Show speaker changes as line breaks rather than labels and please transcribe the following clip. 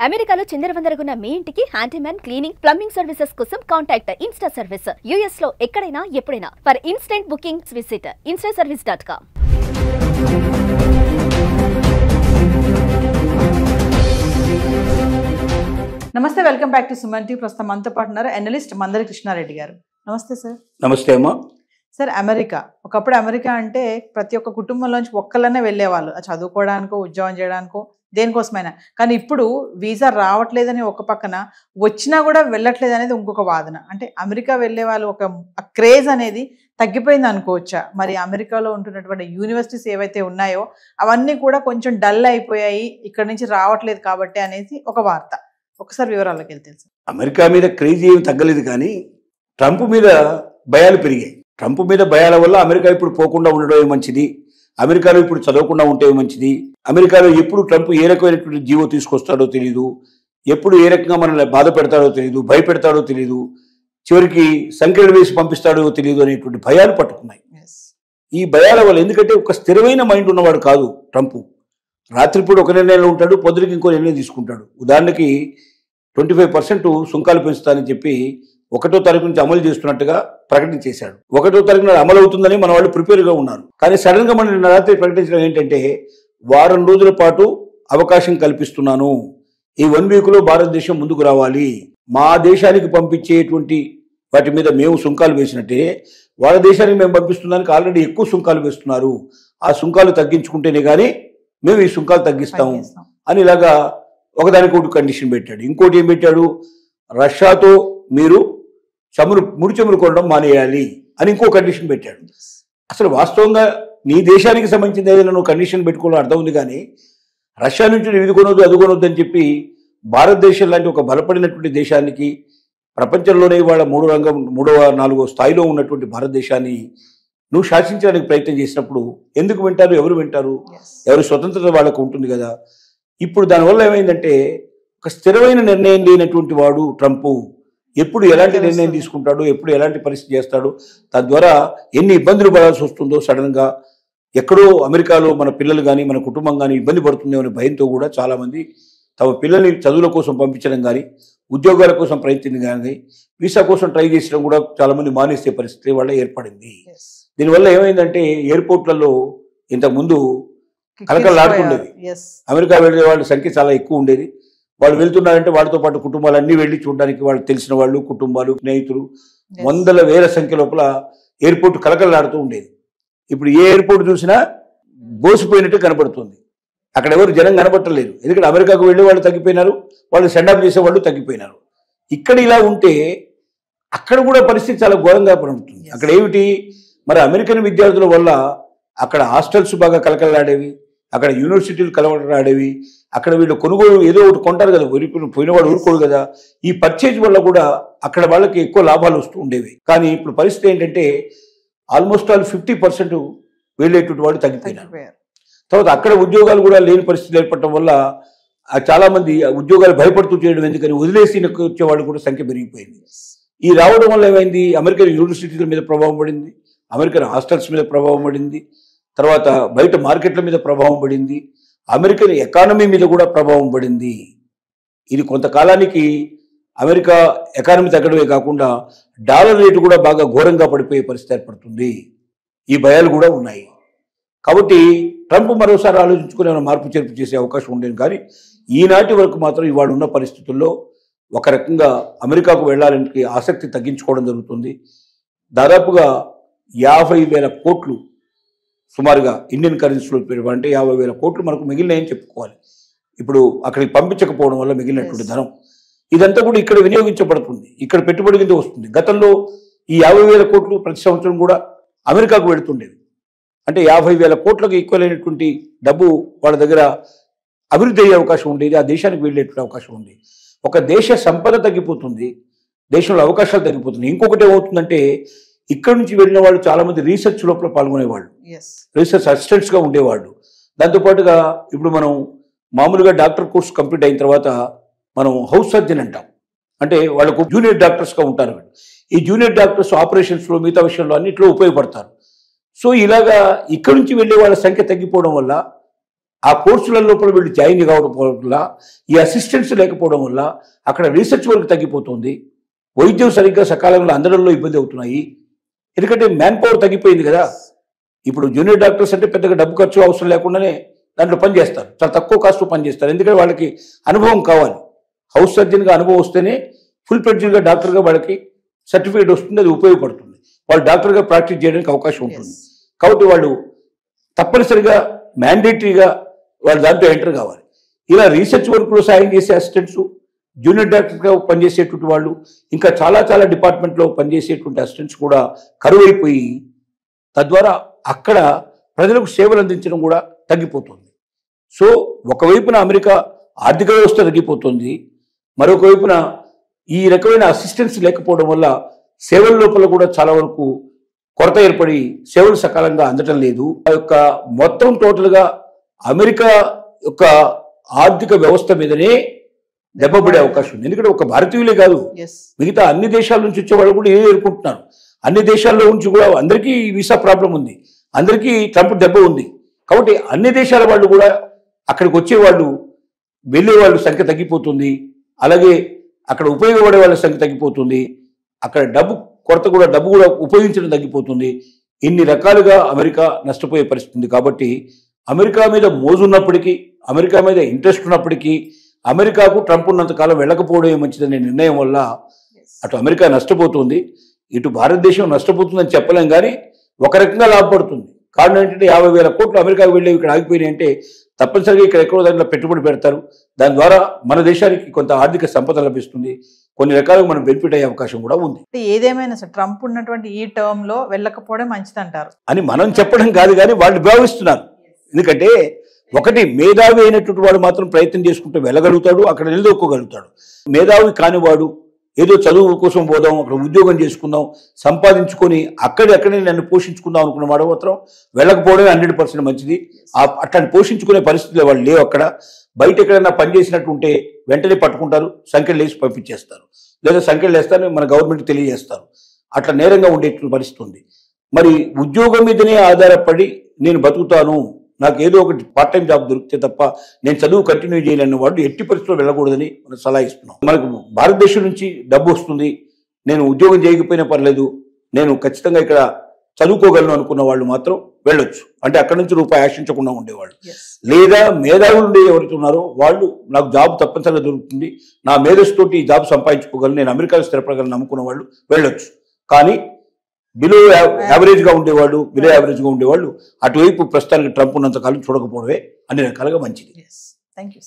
అమెరికాలో చిందరవందరగున్న మీ ఇంటికి handyman cleaning plumbing services కోసం కాంటాక్ట్ ఇన్స్టా సర్వీస్. యుఎస్ లో ఎక్కడైనా ఎప్పుడైనా for instant bookings visit instaservice.com.
నమస్తే, welcome back to Suman TV. ప్రస్తుతం మనతో పాటు ఉన్నారు అనలిస్ట్ మందరి కృష్ణారెడ్డి గారు. నమస్తే సార్.
నమస్తే అమ్మా.
సార్, అమెరికా ఒకప్పుడు అమెరికా అంటే ప్రతి ఒక్క కుటుంబంలోంచి ఒక్కళ్ళనే వెళ్ళేవాళ్ళు, చదువుకోవడానికో ఉద్యోగం చేయడానికో దేనికోసమైనా. కానీ ఇప్పుడు వీసా రావట్లేదని ఒక పక్కన, వచ్చినా కూడా వెళ్ళట్లేదు అనేది ఇంకొక వాదన. అంటే అమెరికా వెళ్ళే వాళ్ళు ఒక క్రేజ్ అనేది తగ్గిపోయింది అనుకోవచ్చా? మరి అమెరికాలో ఉంటున్నటువంటి యూనివర్సిటీస్ ఏవైతే ఉన్నాయో అవన్నీ కూడా కొంచెం డల్ అయిపోయాయి, ఇక్కడ నుంచి రావట్లేదు కాబట్టి అనేది ఒక వార్త. ఒకసారి వివరాల్లోకి వెళ్తే సార్.
అమెరికా మీద క్రేజీ ఏమి తగ్గలేదు, కానీ ట్రంప్ మీద భయాలు పెరిగాయి. ట్రంప్ మీద భయాల వల్ల అమెరికా ఇప్పుడు పోకుండా ఉండడమే మంచిది, అమెరికాలో ఇప్పుడు చదవకుండా ఉంటే మంచిది, అమెరికాలో ఎప్పుడు ట్రంప్ ఏ రకమైనటువంటి జీవో తీసుకొస్తాడో తెలియదు, ఎప్పుడు ఏ రకంగా మనల్ని బాధ పెడతాడో తెలియదు, భయపెడతాడో తెలియదు, చివరికి సంఖ్యలు వేసి పంపిస్తాడో తెలియదు అనేటువంటి భయాలు పట్టుకున్నాయి. ఈ భయాల వల్ల, ఎందుకంటే ఒక స్థిరమైన మైండ్ ఉన్నవాడు కాదు ట్రంప్. రాత్రిపూట ఒక నిర్ణయంలో ఉంటాడు, పొద్దురికి ఇంకో నిర్ణయం తీసుకుంటాడు. ఉదాహరణకి 25% సుంకాలు పెంచుతానని చెప్పి 1వ తారీఖు నుంచి అమలు చేస్తున్నట్టుగా ప్రకటించేశాడు. 1వ తారీఖున అమలు అవుతుందని మన వాళ్ళు ప్రిపేర్గా ఉన్నారు. కానీ సడన్గా మనం నిన్న రాత్రి ప్రకటించడం ఏంటంటే, వారం రోజుల పాటు అవకాశం కల్పిస్తున్నాను, ఈ 1 వీక్లో భారతదేశం ముందుకు రావాలి, మా దేశానికి పంపించేటువంటి వాటి మీద మేము సుంకాలు వేసినట్టే వాళ్ళ దేశానికి మేము పంపిస్తున్నానికి ఆల్రెడీ ఎక్కువ సుంకాలు వేస్తున్నారు, ఆ సుంకాలు తగ్గించుకుంటేనే కానీ మేము ఈ సుంకాలు తగ్గిస్తాము అని ఇలాగా ఒకదానికి ఒకటి కండిషన్ పెట్టాడు. ఇంకోటి ఏం పెట్టాడు, రష్యాతో మీరు ముడి చమురు కొనడం మానేయాలి అని ఇంకో కండిషన్ పెట్టాడు. అసలు వాస్తవంగా నీ దేశానికి సంబంధించిన ఏదైనా నువ్వు కండిషన్ పెట్టుకోవడం అర్థం ఉంది, కానీ రష్యా నుంచి నువ్వు ఇది కొనొద్దు అది కొనొద్దు అని చెప్పి భారతదేశం లాంటి ఒక బలపడినటువంటి దేశానికి, ప్రపంచంలోనే ఇవాళ 3వ 4వ స్థాయిలో ఉన్నటువంటి భారతదేశాన్ని నువ్వు శాసించడానికి ప్రయత్నం చేసినప్పుడు ఎందుకు వింటారు? ఎవరు వింటారు? ఎవరి స్వతంత్రత వాళ్ళకు ఉంటుంది కదా. ఇప్పుడు దానివల్ల ఏమైందంటే, ఒక స్థిరమైన నిర్ణయం లేనటువంటి వాడు ట్రంప్ ఎప్పుడు ఎలాంటి నిర్ణయం తీసుకుంటాడు, ఎప్పుడు ఎలాంటి పరిస్థితి చేస్తాడు, తద్వారా ఎన్ని ఇబ్బందులు పడాల్సి వస్తుందో, సడన్గా ఎక్కడో అమెరికాలో మన పిల్లలు కానీ మన కుటుంబం కానీ ఇబ్బంది పడుతుందేమో అనే భయంతో కూడా చాలామంది తమ పిల్లల్ని చదువుల కోసం పంపించడం కానీ, ఉద్యోగాల కోసం ప్రయత్నం కానీ, వీసా కోసం ట్రై చేసడం కూడా చాలామంది మానేసే పరిస్థితి వాళ్ళ ఏర్పడింది. దీనివల్ల ఏమైందంటే, ఎయిర్పోర్ట్లలో ఇంతకుముందు కలకలాడుతుండేది, అమెరికా వెళ్ళే వాళ్ళ సంఖ్య చాలా ఎక్కువ ఉండేది. వాళ్ళు వెళ్తున్నారంటే వాళ్ళతో పాటు కుటుంబాలన్నీ వెళ్ళి చూడడానికి వాళ్ళకి తెలిసిన వాళ్ళు, కుటుంబాలు, స్నేహితులు, వందల వేల సంఖ్య లోపల ఎయిర్పోర్ట్ కలకలాడుతూ ఉండేది. ఇప్పుడు ఏ ఎయిర్పోర్ట్ చూసినా బోసిపోయినట్టు కనపడుతుంది, అక్కడ ఎవరు జనం కనపట్టలేరు. ఎందుకంటే అమెరికాకు వెళ్ళే వాళ్ళు తగ్గిపోయినారు, వాళ్ళు సెండప్ చేసే వాళ్ళు తగ్గిపోయినారు. ఇక్కడ ఇలా ఉంటే అక్కడ కూడా పరిస్థితి చాలా ఘోరంగా పడుతుంది. అక్కడ ఏమిటి, మరి అమెరికన్ విద్యార్థుల వల్ల అక్కడ హాస్టల్స్ బాగా కలకలాడేవి, అక్కడ యూనివర్సిటీలు కలకలాడేవి, అక్కడ వీళ్ళు కొనుగోలు ఏదో ఒకటి కొంటారు కదా, పోయినవాడు ఊరుకోడు కదా. ఈ పర్చేజ్ వల్ల కూడా అక్కడ వాళ్ళకి ఎక్కువ లాభాలు వస్తూ ఉండేవి. కానీ ఇప్పుడు పరిస్థితి ఏంటంటే, ఆల్మోస్ట్ ఆల్ 50% వెళ్ళేటువంటి వాడు తగ్గిపోయినారు. తర్వాత అక్కడ ఉద్యోగాలు కూడా లేని పరిస్థితులు ఏర్పడటం వల్ల చాలామంది ఉద్యోగాలు భయపడుతూ చేయడం ఎందుకని వదిలేసి వచ్చేవాళ్ళు కూడా సంఖ్య పెరిగిపోయింది. ఈ రావడం వల్ల ఏమైంది, అమెరికన్ యూనివర్సిటీల మీద ప్రభావం పడింది, అమెరికన్ హాస్టల్స్ మీద ప్రభావం పడింది, తర్వాత బయట మార్కెట్ల మీద ప్రభావం పడింది, అమెరికన్ ఎకానమీ మీద కూడా ప్రభావం పడింది. ఇది కొంతకాలానికి అమెరికా ఎకానమీ తగ్గడమే కాకుండా డాలర్ రేటు కూడా బాగా ఘోరంగా పడిపోయే పరిస్థితి ఏర్పడుతుంది. ఈ భయాలు కూడా ఉన్నాయి. కాబట్టి ట్రంప్ మరోసారి ఆలోచించుకునే మార్పు చేర్పు చేసే అవకాశం ఉండేది. కానీ ఈనాటి వరకు మాత్రం ఇవాళ ఉన్న పరిస్థితుల్లో ఒక రకంగా అమెరికాకు వెళ్ళాలని ఆసక్తి తగ్గించుకోవడం జరుగుతుంది. దాదాపుగా 50,000 కోట్లు సుమారుగా ఇండియన్ కరెన్సీలో అంటే 50,000 కోట్లు మనకు మిగిలినాయని చెప్పుకోవాలి. ఇప్పుడు అక్కడికి పంపించకపోవడం వల్ల మిగిలినటువంటి ధనం ఇదంతా కూడా ఇక్కడ వినియోగించబడుతుంది, ఇక్కడ పెట్టుబడి కింద వస్తుంది. గతంలో ఈ 50,000 కోట్లు ప్రతి సంవత్సరం కూడా అమెరికాకు వెళుతుండేవి. అంటే 50,000 కోట్లకు ఈక్వల్ అయినటువంటి డబ్బు వాళ్ళ దగ్గర అభివృద్ధి అయ్యే అవకాశం ఉండేది, ఆ దేశానికి వెళ్ళేటువంటి అవకాశం ఉంది. ఒక దేశ సంపద తగ్గిపోతుంది, దేశంలో అవకాశాలు తగ్గిపోతుంది. ఇంకొకటి ఏమవుతుందంటే, ఇక్కడ నుంచి వెళ్ళిన వాళ్ళు చాలామంది రీసెర్చ్ లోపల పాల్గొనేవాళ్ళు, రీసెర్చ్ అసిస్టెంట్స్గా ఉండేవాళ్ళు. దాంతోపాటుగా ఇప్పుడు మనం మామూలుగా డాక్టర్ కోర్స్ కంప్లీట్ అయిన తర్వాత మనం హౌస్ సర్జన్ అంటాం, అంటే వాళ్ళకు జూనియర్ డాక్టర్స్గా ఉంటారు. ఈ జూనియర్ డాక్టర్స్ ఆపరేషన్స్లో మిగతా విషయంలో అన్నింటిలో ఉపయోగపడతారు. సో ఇలాగా ఇక్కడ నుంచి వెళ్ళే వాళ్ళ సంఖ్య తగ్గిపోవడం వల్ల ఆ కోర్సుల లోపల వీళ్ళు జాయిన్ కావడం వల్ల, ఈ అసిస్టెంట్స్ లేకపోవడం వల్ల అక్కడ రీసెర్చ్ వర్క్ తగ్గిపోతుంది. వైద్యం సరిగ్గా సకాలంలో అందడంలో ఇబ్బంది అవుతున్నాయి. ఎందుకంటే మ్యాన్ పవర్ తగ్గిపోయింది కదా. ఇప్పుడు జూనియర్ డాక్టర్స్ అంటే పెద్దగా డబ్బు ఖర్చు అవసరం లేకుండానే దాంట్లో పని చేస్తారు, చాలా తక్కువ కాస్ట్ పని చేస్తారు. ఎందుకంటే వాళ్ళకి అనుభవం కావాలి. హౌస్ సర్జన్గా అనుభవం వస్తేనే ఫుల్ ఫ్లెడ్జ్డ్గా డాక్టర్గా వాళ్ళకి సర్టిఫికేట్ వస్తుంది, అది ఉపయోగపడుతుంది. వాళ్ళు డాక్టర్గా ప్రాక్టీస్ చేయడానికి అవకాశం ఉంటుంది. కాబట్టి వాళ్ళు తప్పనిసరిగా మ్యాండేటరీగా వాళ్ళు దాంట్లో ఎంటర్ కావాలి. ఇలా రీసెర్చ్ వర్క్లో సాయం చేసే అసిస్టెంట్స్, జూనియర్ డాక్టర్గా పనిచేసేటువంటి వాళ్ళు, ఇంకా చాలా చాలా డిపార్ట్మెంట్లో పనిచేసేటువంటి అసిస్టెంట్స్ కూడా కరువైపోయి తద్వారా అక్కడ ప్రజలకు సేవలు అందించడం కూడా తగ్గిపోతుంది. సో ఒకవైపున అమెరికా ఆర్థిక వ్యవస్థ తగ్గిపోతుంది, మరొక వైపున ఈ రకమైన అసిస్టెన్స్ లేకపోవడం వల్ల సేవల లోపల కూడా చాలా వరకు కొరత ఏర్పడి సేవలు సకాలంగా అందటం లేదు. ఆ యొక్క మొత్తం టోటల్గా అమెరికా యొక్క ఆర్థిక వ్యవస్థ మీదనే దెబ్బపడే అవకాశం ఉంది. ఎందుకంటే ఒక భారతీయులే కాదు, మిగతా అన్ని దేశాల నుంచి వచ్చే వాళ్ళు కూడా ఎదుర్కొంటున్నారు. అన్ని దేశాల్లో నుంచి కూడా అందరికీ వీసా ప్రాబ్లం ఉంది, అందరికీ ట్రంప్ దెబ్బ ఉంది. కాబట్టి అన్ని దేశాల వాళ్ళు కూడా అక్కడికి వచ్చేవాళ్ళు, వెళ్ళేవాళ్ళు సంఖ్య తగ్గిపోతుంది. అలాగే అక్కడ ఉపయోగపడే వాళ్ళ సంఖ్య తగ్గిపోతుంది. అక్కడ డబ్బు కూడా ఉపయోగించడం తగ్గిపోతుంది. ఇన్ని రకాలుగా అమెరికా నష్టపోయే పరిస్థితి ఉంది. కాబట్టి అమెరికా మీద మోజున్నప్పటికీ, అమెరికా మీద ఇంట్రెస్ట్ ఉన్నప్పటికీ, అమెరికాకు ట్రంప్ ఉన్నంతకాలం వెళ్ళకపోవడమే మంచిదనే నిర్ణయం వల్ల అటు అమెరికా నష్టపోతుంది, ఇటు భారతదేశం నష్టపోతుందని చెప్పలేం. కానీ ఒక రకంగా లాభపడుతుంది. కారణం ఏంటంటే 50,000 కోట్లు అమెరికాకు వెళ్ళి ఇక్కడ ఆగిపోయినాయి అంటే తప్పనిసరిగా ఇక్కడ ఎక్కడో దాంట్లో పెట్టుబడి పెడతారు. దాని ద్వారా మన దేశానికి కొంత ఆర్థిక సంపద లభిస్తుంది, కొన్ని రకాలుగా మనం బెనిఫిట్ అయ్యే అవకాశం కూడా ఉంది.
ఏదేమైనా సార్ ట్రంప్ ఉన్నటువంటి ఈ టర్మ్ లో వెళ్ళకపోవడం మంచిదంటారు
అని మనం చెప్పడం కాదు, కానీ వాళ్ళు భావిస్తున్నారు. ఎందుకంటే ఒకటి, మేధావి అయినటువంటి వాడు మాత్రం ప్రయత్నం చేసుకుంటూ వెళ్ళగలుగుతాడు, అక్కడ నిలదొక్కగలుగుతాడు. మేధావి కానివాడు ఏదో చదువు కోసం పోదాం, అక్కడ ఉద్యోగం చేసుకుందాం, సంపాదించుకొని అక్కడే నన్ను పోషించుకుందాం అనుకున్న వాడు మాత్రం వెళ్ళకపోవడమే 100% మంచిది. అట్లాంటి పోషించుకునే పరిస్థితులు వాళ్ళు లేవు. అక్కడ బయట ఎక్కడైనా పని చేసినట్టు ఉంటే వెంటనే పట్టుకుంటారు, సంఖ్యలు వేసి పంపించేస్తారు, లేదా సంఖ్యలు వేస్తారని మన గవర్నమెంట్ తెలియజేస్తారు. అట్లా నేరంగా ఉండేటువంటి పరిస్థితి ఉంది. మరి ఉద్యోగం మీదనే ఆధారపడి నేను బతుకుతాను, నాకు ఏదో ఒకటి పార్ట్ టైం జాబ్ దొరికితే తప్ప నేను చదువు కంటిన్యూ చేయలేని వాళ్ళు ఎట్టి పరిస్థితుల్లో వెళ్ళకూడదని మనం సలహా ఇస్తున్నాం. మనకు భారతదేశం నుంచి డబ్బు వస్తుంది, నేను ఉద్యోగం చేయకపోయినా పర్లేదు, నేను ఖచ్చితంగా ఇక్కడ చదువుకోగలను అనుకున్న వాళ్ళు మాత్రం వెళ్ళొచ్చు. అంటే అక్కడి నుంచి రూపాయి ఆశించకుండా ఉండేవాళ్ళు. లేదా మేధావులు ఉండే ఎవరైతే ఉన్నారో వాళ్ళు నాకు జాబ్ తప్పనిసరిగా దొరుకుతుంది, నా మేధస్సుతోటి జాబ్ సంపాదించుకోగలను, నేను అమెరికాలో స్థిరపడగలను నమ్ముకున్న వాళ్ళు వెళ్ళొచ్చు. కానీ బిలో యావరేజ్గా ఉండేవాళ్ళు అటువైపు ప్రస్తుతానికి ట్రంప్ ఉన్నంతకాలం చూడకపోవడమే అన్ని రకాలుగా మంచిది.
Thank you.